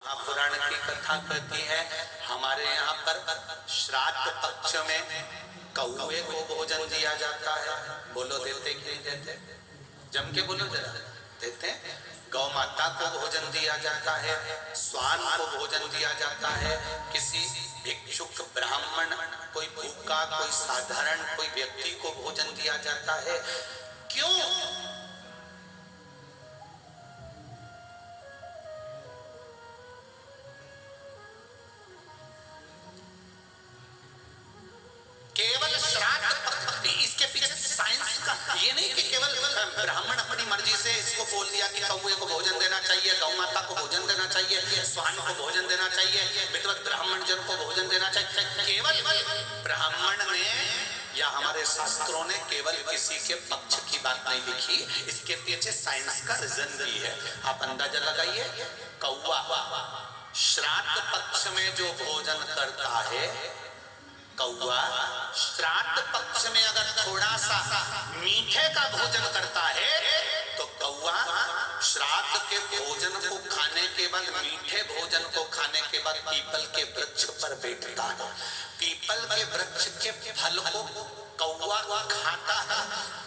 महापुराण की कथा कहती है हमारे यहाँ पर श्राद्ध पक्ष में कौवे को भोजन दिया जाता है। बोलो देते कि नहीं देते? जम के बोलो जरा। देते? गौ माता को भोजन दिया जाता है, स्वान को भोजन दिया जाता है, किसी भिक्षुक ब्राह्मण, कोई भूखा, कोई साधारण कोई व्यक्ति को भोजन दिया जाता है। क्यों? केवल श्राद्ध पक्ष, इसके पीछे साइंस का ये नहीं कि केवल ब्राह्मण अपनी मर्जी से इसको बोल दिया कि कौवे को भोजन देना चाहिए, गौ माता को भोजन देना चाहिए, स्वान को भोजन देना चाहिए, विद्वत ब्राह्मण जन को भोजन देना चाहिए। केवल ब्राह्मण ने या हमारे शास्त्रों ने केवल किसी के पक्ष की बात नहीं लिखी, इसके पीछे साइंस का रीजन भी है। आप अंदाजा लगाइए, कौवा श्राद्ध पक्ष में जो भोजन करता है, कौवा श्राद्ध पक्ष में अगर थोड़ा सा मीठे का भोजन करता है तो कौवा श्राद्ध के भोजन को खाने के बाद, मीठे भोजन को खाने के बाद पीपल के वृक्ष पर बैठता है। पीपल के वृक्ष के फल को कौवा खाता है।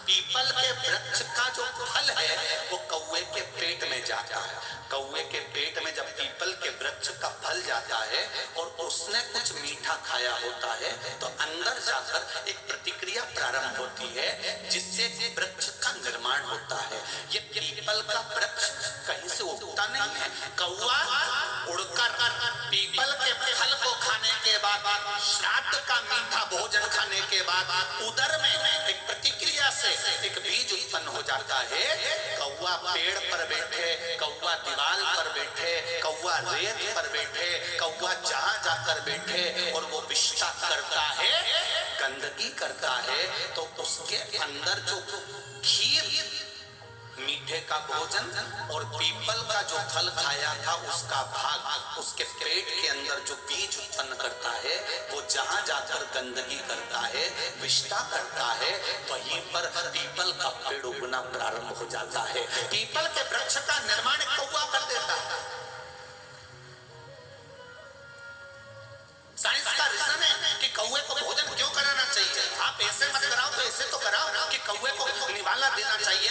पीपल के वृक्ष का जो फल है वो कौवे के पेट में जाता है। कौवे के पेट में जब पीपल के वृक्ष का फल जाता है और उसने कुछ मीठा खाया होता है तो अंदर जाकर एक प्रतिक्रिया प्रारंभ होती है जिससे वृक्ष का निर्माण होता है। ये पीपल का वृक्ष कहीं से उगता नहीं है। कौवा उड़कर पीपल के फल को खाने के बाद, श्राद्ध का मीठा भोजन खाने के बाद उदर में एक प्रतिक्रिया से एक बीज उत्पन्न हो जाता है। कौवा पेड़ पर बैठे, कौवा दीवार पर बैठे, कौवा रेत पर बैठे, कौवा जहां जाकर बैठे और वो विष्ठा करता है, गंदगी करता है, तो उसके अंदर जो खीर, मीठे का भोजन और पीपल का जो फल खाया था उसका भाग उसके पेट के अंदर जो बीज उत्पन्न करता है वो जहां जाकर गंदगी करता है, विष्ठा करता है, वहीं पर पीपल का पेड़ उगना प्रारंभ हो जाता है। पीपल के वृक्ष का निर्माण कौवा कर देता है। साइंस का रीजन है कि कौवे को भोजन क्यों कराना चाहिए। आप ऐसे मत कराओ तो ऐसे तो कराओ कि कौवे को निवाला देना चाहिए,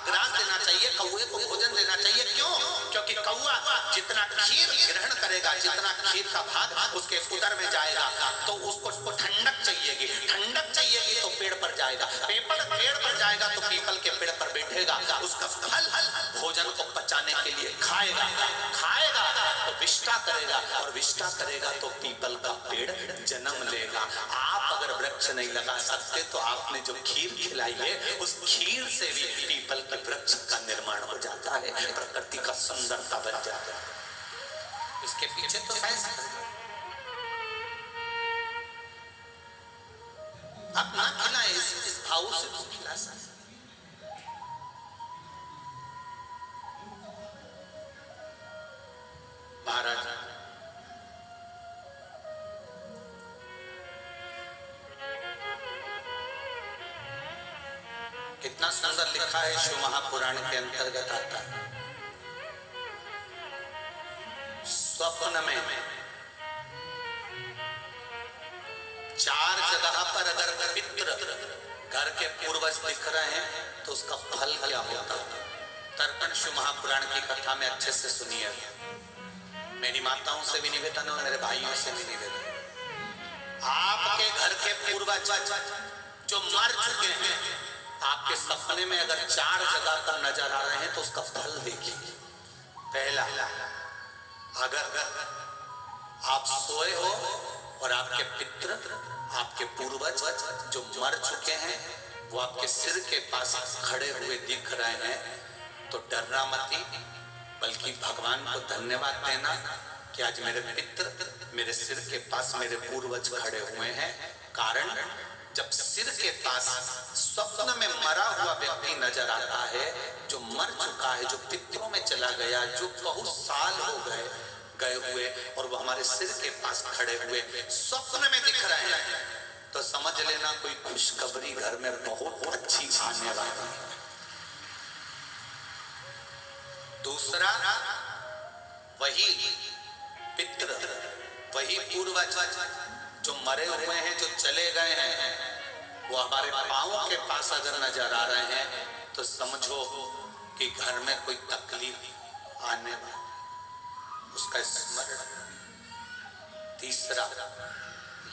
ग्रास देना चाहिए, कौवे को भोजन देना चाहिए। क्यों? क्योंकि कौवा जितना खीर ग्रहण करेगा, जितना खीर का भाग उसके उदर में जाएगा तो उसको ठंडक चाहिएगी, ठंडक चाहिएगी तो पेड़ पर जाएगा, पेड़ पर जाएगा तो पीपल के पेड़ पर बैठेगा, उसका फल भोजन को पचाने के लिए खाएगा तो विष्ठा करेगा और विष्ठा करेगा तो पीपल का पेड़ जन्म लेगा। आप अगर वृक्ष नहीं लगा सकते तो आपने जो खीर खिलाई है उस खीर से भी पीपल के वृक्ष का निर्माण हो जाता है, प्रकृति का सुंदरता बन जाता है। इसके पीछे तो साइंस आप ना खिलाए, इस भाव से तो खिला सकते। महाराज कितना सुंदर लिखा है, शिव महापुराण के अंतर्गत आता है। स्वप्न में 4 जगह पर अगर पितृ घर के पूर्वज दिख रहे हैं तो उसका फल क्या होता है। तर्पण शिव महापुराण की कथा में अच्छे से सुनिए। मेरी माताओं से भी निवेदन और मेरे भाइयों से भी निवेदन, आपके घर के पूर्वज जो मर चुके हैं, आपके सपने में अगर 4 जगह पर नजर आ रहे हैं तो उसका फल देखिए। पहला, अगर आप सोए हो और आपके पितृ, आपके पूर्वज जो मर चुके हैं वो आपके सिर के पास खड़े हुए दिख रहे हैं तो डरना मत, बल्कि भगवान को धन्यवाद देना कि आज मेरे पितृ मेरे सिर के पास मेरे पूर्वज खड़े हुए हैं। कारण जब सिर के पास स्वप्न में मरा हुआ व्यक्ति नजर आता है, जो मर चुका है, जो पितरों में चला गया, जो बहुत साल हो गए हुए और वो हमारे सिर के पास खड़े हुए स्वप्न में दिख रहे हैं, तो समझ लेना कोई खुशखबरी घर में बहुत अच्छी आने वाली है। दूसरा, वही वही पूर्वज जो मरे हुए हैं, जो चले गए हैं, वो हमारे पांव के पास अगर नजर आ रहे हैं तो समझो कि घर में कोई तकलीफ आने वाली, उसका स्मरण। तीसरा,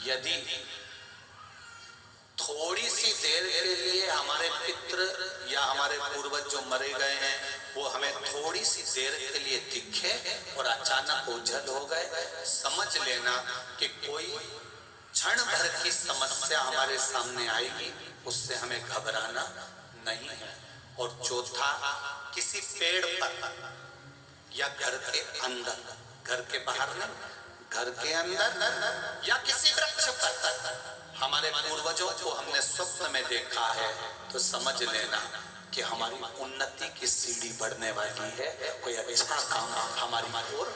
यदि थोड़ी सी देर के लिए हमारे पितृ या हमारे पूर्वज जो मरे गए हैं वो हमें थोड़ी सी देर के लिए दिखे और अचानक ओझल हो गए, समझ लेना कि कोई क्षण भर की समस्या हमारे सामने आएगी, उससे हमें घबराना नहीं है। और चौथा, किसी पेड़ पर या घर के अंदर, घर के बाहर नहीं, घर के अंदर या किसी वृक्ष पर हमारे पूर्वजों को हमने स्वप्न में देखा है तो समझ लेना कि हमारी उन्नति की सीढ़ी बढ़ने वाली है, कोई अच्छा काम हमारी ओर।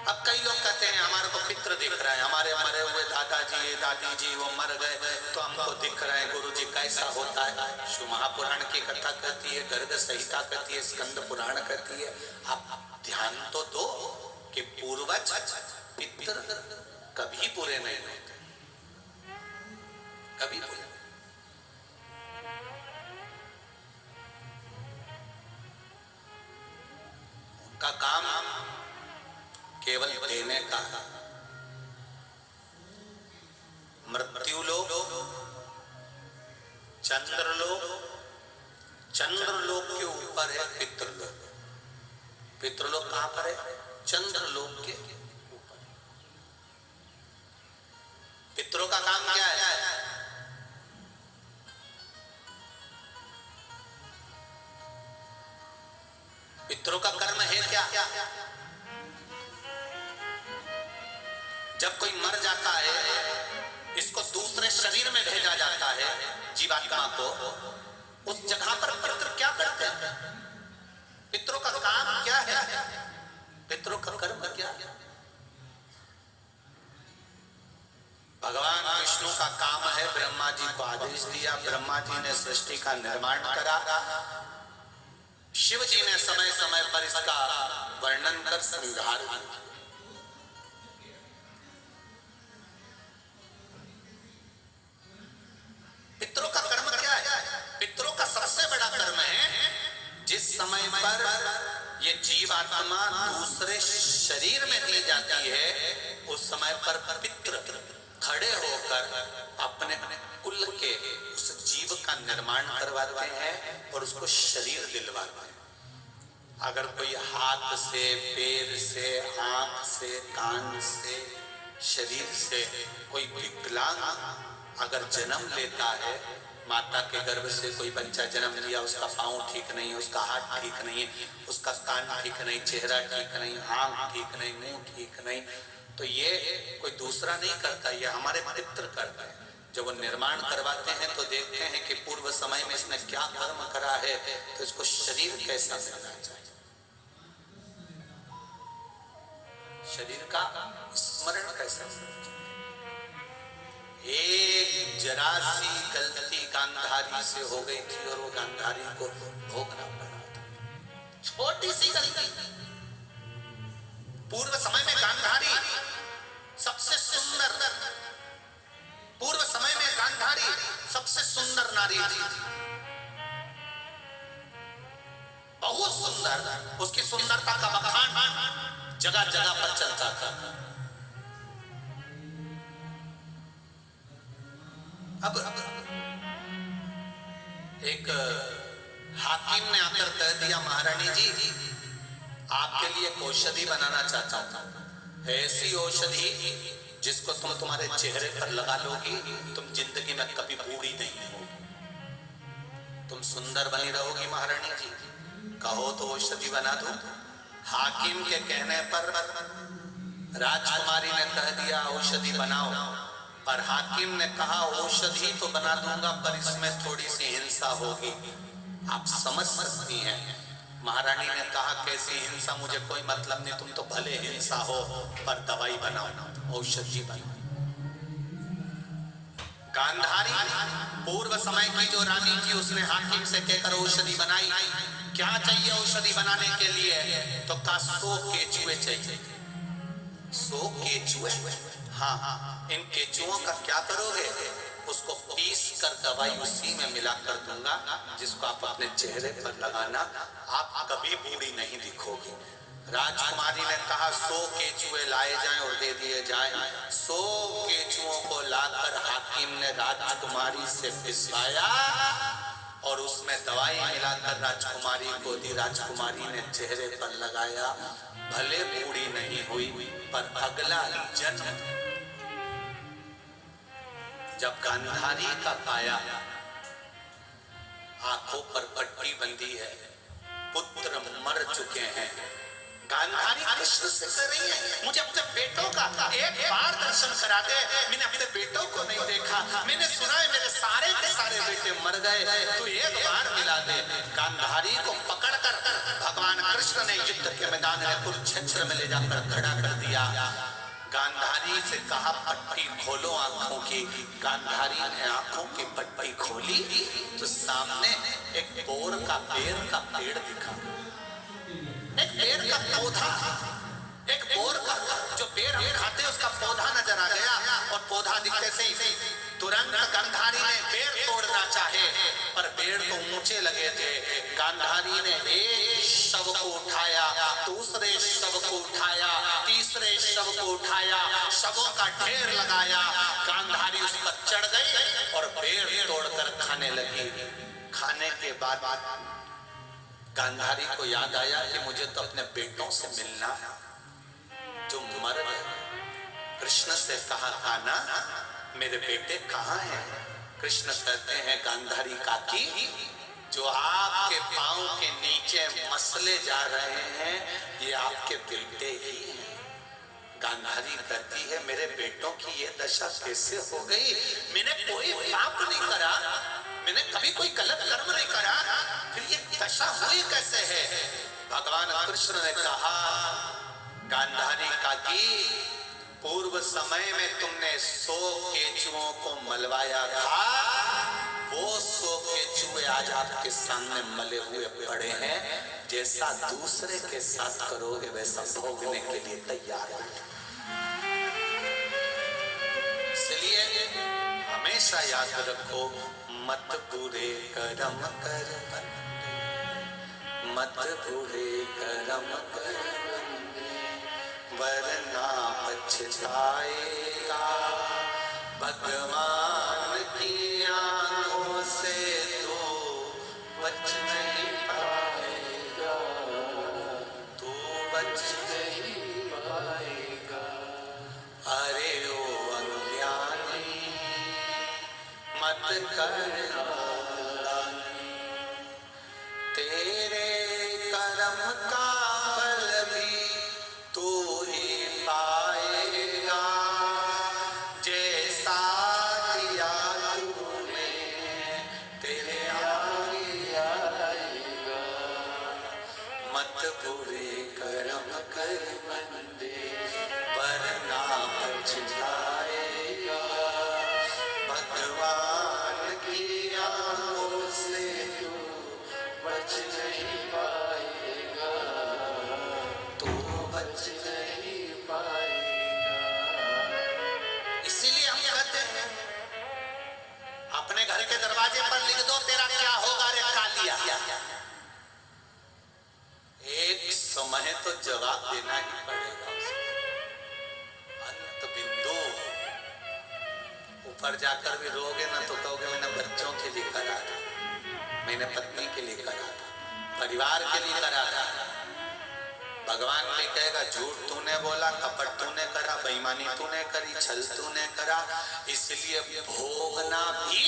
अब कई लोग कहते हैं हमारे को पितृ दिख रहा है, हमारे मरे हुए दादाजी दादी जी वो मर गए तो हमको दिख रहे हैं। गुरु जी कैसा होता है? शिव महापुराण की कथा कहती है, गर्ग संहिता कहती है, स्कंद पुराण कहती है। आप ध्यान तो दो कि पूर्वज पितृ कभी बुरे नहीं होते, कभी बुरे। उनका काम केवल देने का। मृत्यु लोक, चंद्रलोक, चंद्रलोक के ऊपर है पितृलोक। पितृलोक कहां पर है? चंद्रलोक के ऊपर। पितरों का काम क्या है? पितरों का कर्म है क्या? जब कोई मर जाता है, इसको दूसरे शरीर में भेजा जाता है, जीवात्मा को, उस जगह पर पितृ क्या करते हैं? पितरों का काम क्या है? पितरों का कर्म क्या है? भगवान विष्णु का काम है, ब्रह्मा जी को आदेश दिया, ब्रह्मा जी ने सृष्टि का निर्माण करा, शिव जी ने समय समय पर इसका वर्णन कर संहार किया। पितरों का कर्म क्या है? पितरों का सबसे बड़ा कर्म है, जिस समय पर ये जीवात्मा दूसरे शरीर में दी जाती है, उस समय पर पितृ खड़े होकर अपने कुल के उस जीव का निर्माण करवाते हैं और उसको शरीर दिलवाते हैं। अगर कोई हाथ से, पैर से, आंख से, कान से, शरीर से कोई विकलांग अगर जन्म लेता है, माता के गर्भ से कोई बच्चा जन्म लिया, उसका पाँव ठीक नहीं है, उसका हाथ ठीक नहीं है, उसका कान ठीक नहीं, चेहरा ठीक नहीं, आंख ठीक नहीं, मुंह ठीक नहीं, तो ये कोई दूसरा नहीं करता, ये हमारे पितृ करते हैं। जब वो निर्माण करवाते हैं तो देखते हैं कि पूर्व समय में इसने क्या कर्म करा है, तो इसको शरीर कैसा मिलना चाहिए, शरीर का स्मरण कैसा मिलना चाहिए। एक जरा सी गलती गांधारी से हो गई थी और वो गांधारी को भोगना पड़ा था, छोटी सी गलती। पूर्व समय में गांधारी सबसे सुंदर, पूर्व समय में गांधारी सबसे सुंदर नारी थी, बहुत सुंदर। उसकी सुंदरता का बखान जगह जगह पर चलता था। अब एक हाकिम ने आकर कह दिया, महारानी जी आपके लिए एक औषधि बनाना चाहता हूं, ऐसी औषधि जिसको तुम तुम्हारे चेहरे पर लगा लोगी, तुम जिंदगी में कभी बूढ़ी नहीं होगी, तुम सुंदर बनी रहोगी महारानी जी, कहो तो औषधि बना दो। हाकिम के कहने पर राजकुमारी ने कह दिया औषधि बनाओ, पर हाकिम ने कहा औषधि तो बना दूंगा पर इसमें थोड़ी सी हिंसा होगी, आप समझ सकती हैं। महारानी ने कहा कैसी हिंसा, मुझे कोई मतलब नहीं, तुम तो भले हिंसा हो पर दवाई बनाओ, औषधि बनाओ। गांधारी पूर्व समय की जो रानी थी, उसने हाकिम से कहकर औषधि बनाई। क्या चाहिए औषधि बनाने के लिए? तो कहा 100 केचुए चाहिए। 100 केचुए? हाँ, इन केचुओं का क्या करोगे? उसको पीस कर दवाई उसी में मिला कर दूंगा, जिसको आप अपने चेहरे पर लगाना, आप कभी बूढ़ी नहीं दिखोगी। राजकुमारी ने कहा 100 केचुए लाए जाएं और दे दिए जाएं। 100 केचुओं को लाकर हाकिम ने राजकुमारी से पिसवाया और उसमें दवाई मिलाकर राजकुमारी को दी। राजकुमारी ने चेहरे पर लगाया, भले बूढ़ी नहीं हुई, पर अगला जन्म जब गांधारी का काया आंखों पर पट्टी बंधी है, पुत्र मर चुके हैं, गांधारी कृष्ण से कह रही है मुझे अपने बेटों का एक बार दर्शन करा दे। मैंने अपने बेटों को नहीं देखा, मैंने सुना है मेरे सारे के सारे बेटे मर गए, तू एक बार मिला दे। गांधारी को पकड़कर भगवान कृष्ण ने युद्ध के मैदान में कुरुक्षेत्र में ले जाकर खड़ा कर दिया। गांधारी से कहा पट्टी खोलो आंखों की। गांधारी ने आंखों की पट्टी खोली तो सामने एक बोर का पेड़ का पेड़ दिखा, एक पेड़ का पौधा, एक बोर का जो पेड़ हम खाते हैं उसका पौधा नजर आ गया। और पौधा दिखते से ही तुरंत गांधारी ने पेड़ तोड़ना चाहे, पर पेड़ तो ऊंचे लगे थे। गांधारी ने एक शव को उठाया, दूसरे शव को उठाया, तीसरे शव को उठाया, शवों का ढेर लगाया। गांधारी उस पर चढ़ गई और पेड़ तोड़कर खाने लगी। खाने के बाद गांधारी को याद आया कि मुझे तो अपने बेटों से मिलना है जो मर गए। कृष्ण से कहा कान्हा मेरे बेटे कहाँ हैं? कृष्ण कहते हैं गांधारी काकी, जो आपके पांव के नीचे मसले जा रहे हैं ये आपके बेटे ही हैं। गांधारी कहती है मेरे बेटों की ये दशा कैसे हो गई? मैंने कोई पाप नहीं करा, मैंने कभी कोई गलत कर्म नहीं करा, फिर ये दशा हुई कैसे है? भगवान कृष्ण ने कहा गांधारी काकी, पूर्व समय में तुमने 100 केचुओं को मलवाया था, वो 100 केचुए आज आपके सामने मले हुए पड़े हैं। जैसा दूसरे के साथ करोगे वैसा भोगने के लिए तैयार हो। इसलिए हमेशा याद रखो, मत बुरे कर्म कर बंदे, मत बुरे कर्म कर बंदे, वरना पछताएगा। भगवान की आंखों से तो बच नहीं पाएगा, तू बच नहीं पाएगा। अरे ओ अज्ञानी मत करना, तेरे कर्म का फल भी तू ही पाएगा। जैसा दिया तूने तेरे आगे आएगा। मत बुरे कर्म कर बंदे, वरना पछताएगा। भगवान की आंखों से तू बच नहीं पाएगा, तू बच नहीं पाएगा। इसीलिए हम कहते हैं अपने घर के दरवाजे पर लिख दो तेरा क्या होगा रे कालिया। एक समय तो जवाब देना ही पड़ेगा उसको। अंत बिंदु ऊपर जाकर भी रोगे ना तो कहोगे मैंने बच्चों के लिए करा था, मैंने पत्नी के लिए करा था, परिवार के लिए करा था। भगवान भी कहेगा झूठ तूने बोला, कपट तूने करा, बेईमानी तूने करी, छल तूने करा, इसलिए भोगना भी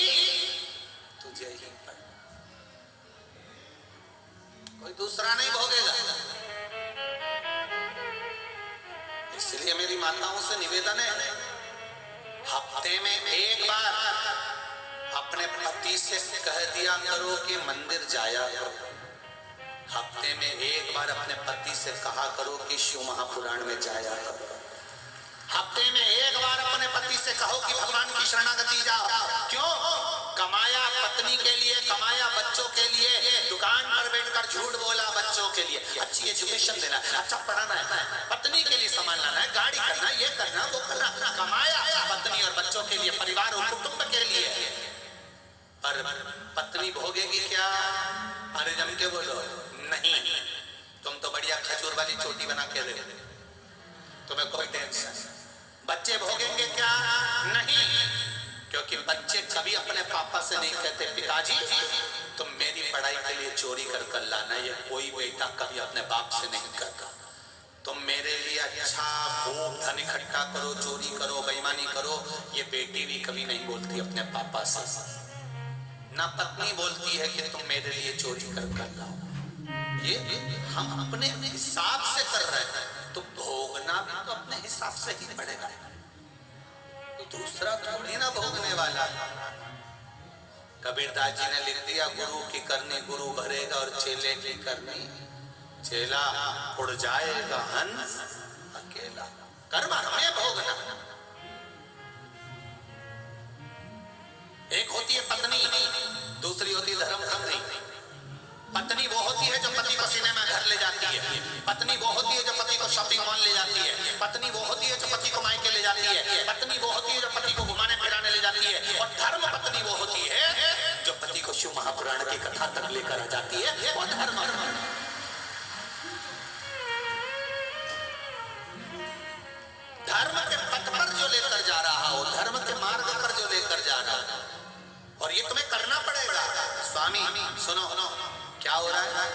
तुझे ही पड़ा, कोई दूसरा नहीं भोगेगा। इसलिए मेरी माताओं से निवेदन है, हफ्ते में एक बार अपने पति से कह दिया करो कि मंदिर जाया करो। हफ्ते में एक बार अपने पति से कहा करो कि शिव महापुराण में जाया करो। हफ्ते में एक बार अपने पति से कहो कि भगवान की शरणागति जाओ। क्यों? कमाया पत्नी के लिए, कमाया बच्चों के लिए, दुकान पर बैठकर झूठ बोला बच्चों के लिए, अच्छी एजुकेशन देना, अच्छा पढ़ाना है, पत्नी के लिए सामान लाना है, गाड़ी करना, ये करना, वो करना, कमाया पत्नी और बच्चों के लिए, परिवार और कुटुंब के लिए। पर पत्नी भोगेगी क्या? अरे जम के बोलो, नहीं। तुम तो बढ़िया खजूर वाली चोटी बना के दे, तुम्हें कोई टेंशन। बच्चे भोगेंगे क्या? नहीं, क्योंकि बच्चे कभी अपने पापा से नहीं कहते पिताजी तुम मेरी पढ़ाई के लिए चोरी कर लाना। ये कोई बेटा कभी अपने बाप से नहीं कहता। तुम मेरे लिए अच्छा खूब धन इकट्ठा करो, चोरी करो, बेईमानी करो, ये बेटी भी कभी नहीं बोलती अपने पापा से। ना पत्नी बोलती है कि तुम मेरे लिए चोरी कर लाओ। ये हम अपने हिसाब से कर रहे हैं, तो भोगना भी तो अपने हिसाब से ही पड़ेगा, तो दूसरा थोड़ी ना भोगने वाला। कबीरदास जी ने लिख दिया, गुरु की करनी गुरु भरेगा और चेले की करनी चेला उड़ जाएगा हंस अकेला। कर्म हमें भोगना। एक होती है पत्नी, दूसरी होती है धर्म पत्नी। पत्नी वो होती है जो पति को सिनेमा घर ले जाती है, पत्नी वो होती है जो पति को शॉपिंग मॉल ले जाती है, पत्नी वो होती है जो पति को मायके ले जाती है, पत्नी वो होती है जो पति को घुमाने फिराने ले जाती है, और धर्म पत्नी वो होती है जो पति को शिव महापुराण की कथा तक लेकर आ जाती है। वो धर्म। धर्म के पथ पर जो लेकर जा रहा हो, धर्म के मार्ग पर जो लेकर जा रहा हो, और ये तुम्हें करना पड़ेगा। स्वामी सुनो, क्या हो रहा है?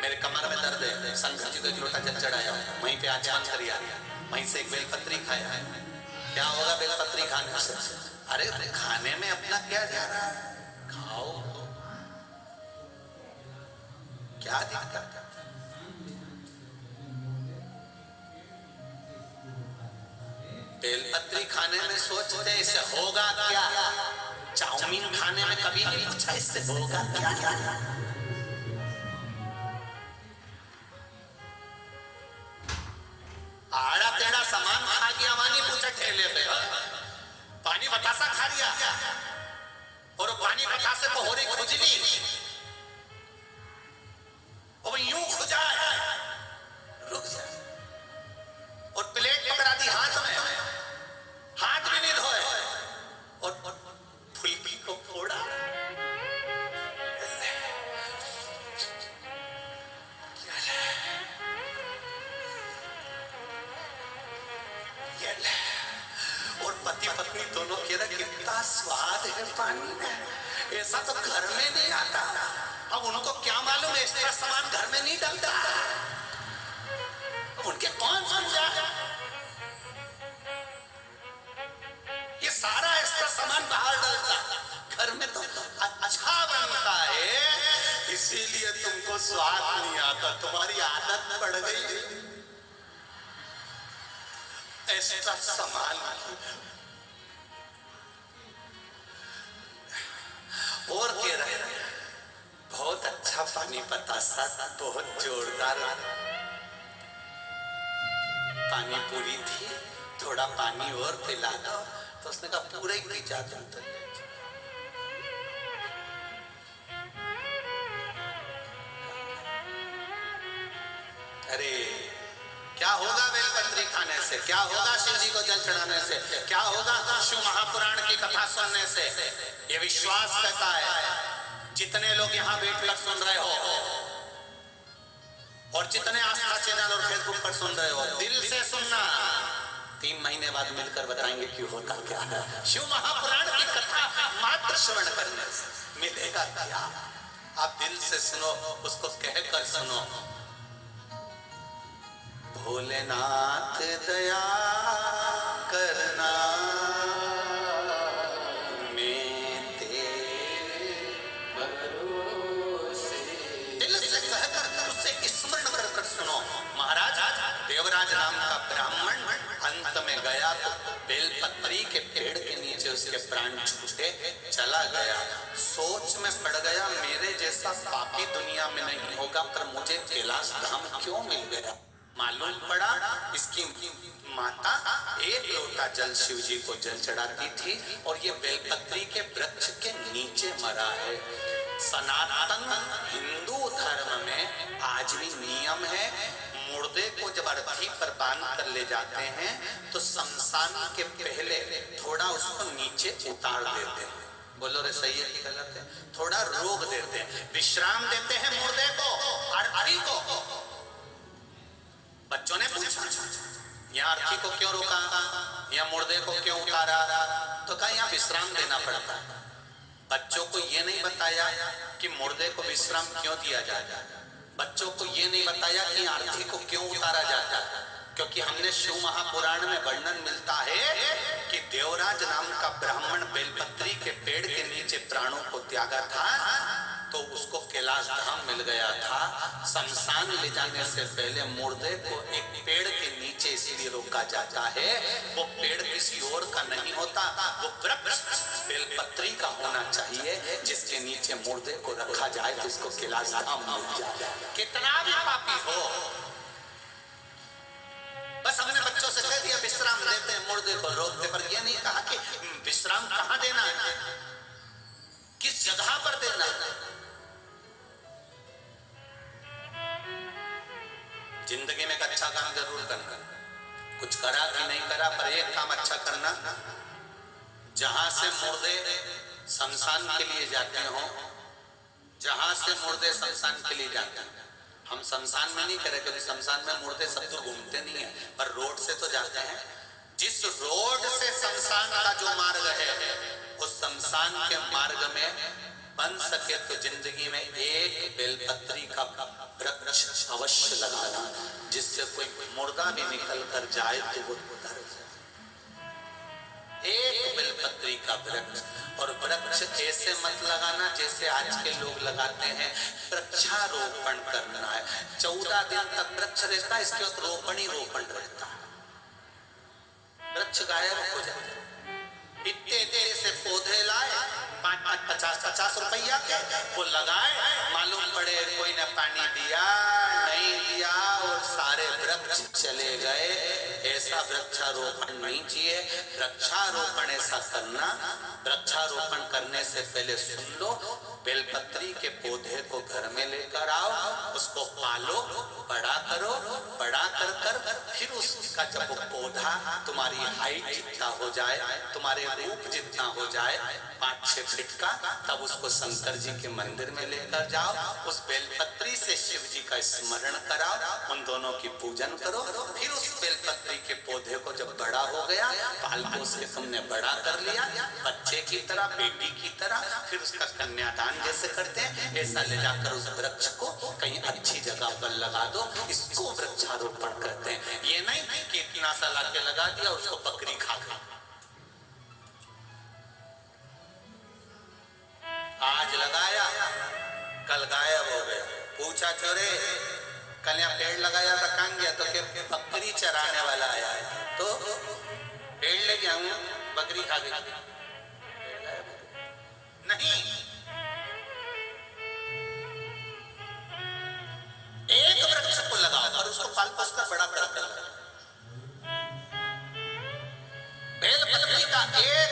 मेरे कमर में दर्द है, शंकर जी को एक लोटा जल चढ़ाया, वहीं पे आचमन कर लिया, वहीं से एक बेलपत्री खाया है। क्या होगा बेलपत्री खाने से? अरे खाने में अपना क्या जा रहा है? खाओ, क्या दिक्कत? बेलपत्री खाने में सोचते इससे होगा क्या? चाउमीन खाने में कभी नहीं पूछा इससे होगा क्या? आड़ा टेढ़ा सामान खा गया, वानी पूछा ठेले पे पानी बतासा खा लिया, और पानी बतासे को हो रही खुजली, और यूं खुजा रुक जा, और प्लेट पकड़ा दी हाथ में, हाथ भी नहीं धोए, और फुल्की को फोड़ा। और पति पत्नी दोनों कह रहे कितना स्वाद है पानी में, ऐसा तो घर में नहीं आता। अब उनको क्या मालूम एक्स्ट्रा सामान घर में नहीं डलता, उनके कौन समझा? ये सारा एक्स्ट्रा सामान बाहर डलता, घर में तो अच्छा बनता है, इसीलिए तुमको स्वाद नहीं आता, तुम्हारी आदत पड़ गई एक्स्ट्रा सामान। और कह रहे बहुत अच्छा पानी बतासा, बहुत जोरदार पानी पूरी थी, थोड़ा पानी और पिला दो। तो उसने कहा पूरा ही पी जा तुम तो। अरे क्या होगा बेलपत्री खाने से? क्या होगा शिव जी को जल चढ़ाने से? क्या होगा शिव महापुराण की कथा सुनने से? ये विश्वास कहता है। जितने लोग यहाँ बैठकर सुन रहे हो और जितने आस्था चैनल और फेसबुक पर सुन रहे हो, दिल से सुनना। 3 महीने बाद मिलकर बताएंगे क्यों होता क्या है। शिव महापुराण की कथा मात्र श्रवण करने से मिलेगा क्या? आप दिल से सुनो, उसको कहकर सुनो, भोलेनाथ दया करना मैं तेरे भरोसे। दिल से कहकर उससे स्मरण कर सुनो। महाराज देवराज नाम का ब्राह्मण अंत में गया तो बेलपत्री के पेड़ के नीचे उसके प्राण छूटे चला गया। सोच में पड़ गया मेरे जैसा पापी दुनिया में नहीं होगा, पर मुझे कैलाश धाम क्यों मिल गया। मालूम पड़ा इसकी माता एक लोटा जल शिव जी को जल चढ़ाती थी और ये बेलपत्री के वृक्ष के नीचे मरा है। सनातन हिंदू धर्म में आज भी नियम है, मुर्दे को जब अर्थी पर बांध कर ले जाते हैं तो शमशान के पहले थोड़ा उसको नीचे उतार देते हैं। बोलो रे सही है कि गलत है? थोड़ा रोक देते हैं, विश्राम देते हैं मुर्दे को, अर्थी को। बच्चों ने पूछा यहाँ अर्थी को क्यों रोका, यहाँ मुर्दे को क्यों उतारा? तो कहा यहाँ विश्राम देना पड़ता है। बच्चों को ये नहीं बताया कि मुर्दे को विश्राम क्यों दिया जाता है, बच्चों को ये नहीं बताया कि अर्थी को क्यों उतारा जाता है, क्योंकि हमने शिव महापुराण में वर्णन मिलता है कि देवराज नाम का ब्राह्मण बेलपत्री के पेड़ के नीचे प्राणों को त्यागा था तो उसको कैलाश धाम मिल गया था। शमशान ले जाने से पहले मुर्दे को एक पेड़ के नीचे इसलिए रोका जाता है, वो पेड़ किसी और का नहीं होता, वो वृक्ष बेलपत्री का होना चाहिए जिसके नीचे मुर्दे को रखा जाए तो इसको कैलाश धाम मिल जाए। कितना भी पापी हो, बस हमने बच्चों से कह दिया विश्राम लेते हैं, मुर्दे को रोकते, पर यह नहीं कहा कि विश्राम कहां देना है, किस जगह पर देना है। जिंदगी में एक अच्छा काम जरूर करना, कुछ करा कि नहीं करा पर एक काम अच्छा करना, जहां से मुर्दे शमशान के लिए जाते हो, जहां से मुर्दे शमशान के लिए जाते हैं, हम शमशान में नहीं करें क्योंकि शमशान में मुर्दे सब तो घूमते नहीं है, पर रोड से तो जाते हैं। जिस रोड से शमशान का जो मार्ग है उस शमशान के मार्ग में बन सके तो जिंदगी में एक बेलपत्री का वृक्ष अवश्य लगाना, जिससे कोई मुर्दा भी निकल कर जाए तो वो उतर जाए। एक बेलपत्री का वृक्ष, और वृक्ष ऐसे मत लगाना जैसे आज के लोग लगाते हैं, वृक्षारोपण करना है। 14 दिन तक वृक्ष रहता है, इसके बाद रोपण ही रोपण रहता है, वृक्ष गायब हो जाता है। इतने से पौधे लाए 50 रुपया के, वो लगाए, मालूम पड़े कोई ने पानी दिया नहीं दिया और सारे वृक्ष चले गए। ऐसा वृक्षारोपण नहीं चाहिए। वृक्षारोपण ऐसा करना, वृक्षारोपण करने से पहले सुन लो, बेलपत्री के पौधे को घर में लेकर आओ, उसको पालो, बड़ा करो, बड़ा कर कर फिर उसका जब वो पौधा तुम्हारी हाइट जितना हो जाए, तुम्हारे रूप जितना हो जाए 5-6 फीट का, तब उसको शंकर जी के मंदिर में लेकर जाओ, उस बेलपत्री से शिव जी का स्मरण कराओ, उन दोनों की पूजन करो। फिर उस बेलपत्री के पौधे को जब बड़ा हो गया, पाल पोस के तुमने बड़ा कर लिया, बच्चे की तरह, बेटी की तरह, फिर उसका कन्यादान जैसे करते हैं ऐसा ले जाकर उस वृक्ष को कहीं अच्छी जगह पर लगा दो, इसको वृक्षारोपण कहते हैं। ये नहीं कि इतना सा लाके लगा दिया उसको बकरी खा गई। आज लगाया कल गायब हो गया, पूछा चोरे कल यहाँ पेड़ लगाया था कहाँ गया, तो क्या बकरी चराने वाला आया है, तो पेड़ ले गया हूँ, बकरी खा गई। नहीं, एक वृक्ष को लगाओ और उसको पाल पोस कर बड़ा कर। बेलपत्री का एक